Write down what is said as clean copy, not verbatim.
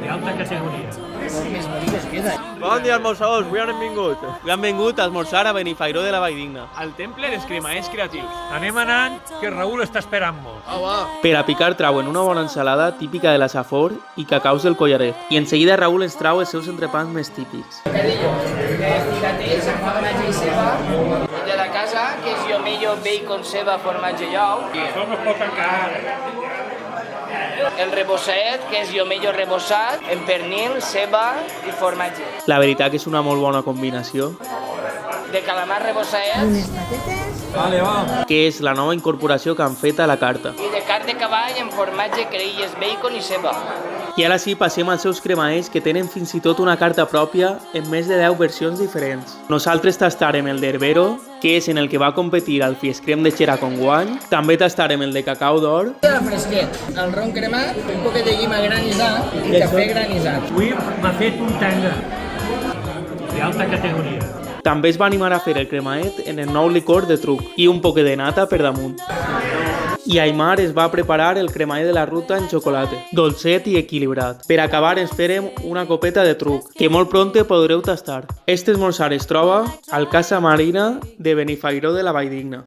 de alta categoria. Bon dia, esmorzadors, avui han vingut. Avui han vingut a esmorzar a Benifairó de la Valldigna. Al temple dels cremaers creatius. Anem anant, que Raül està esperant-nos. Per a picar trauen una bona ensalada típica de la Safor i cacaus del Collaret. I en seguida Raül ens trau els seus entrepans més típics. Bocadillos de filatets amb formatge i ceba. De la casa, que és llomello, bacon, ceba, formatge i ou. Això no es pot tancar. El rebosset, que és llomello rebossat, amb pernil, ceba i formatge. La veritat que és una molt bona combinació, De calamar rebossets que és la nova incorporació que han fet a la carta. i de carn de cavall amb formatge, creïlles, bacon i ceba. I ara sí, passem als seus cremaers que tenen fins i tot una carta pròpia en més de 10 versions diferents. Nosaltres tastarem el d'Herbero, que és en el que va competir al Fiescrem de Xera con guany. També tastarem el de Cacau d'Or. El fresquet, el ron cremat, un poquet de llima granissat i cafè granissat. Avui m'ha fet un tanga de alta categoria. També es va animar a fer el cremaet en el nou licor de truc i un poquet de nata per damunt. I Aimar es va preparar el cremaet de la ruta en xocolata, dolcet i equilibrat. Per acabar ens farem una copeta de truc, que molt pronte podreu tastar. Este esmorzar es troba al Casa Marina de Benifairó de la Valldigna.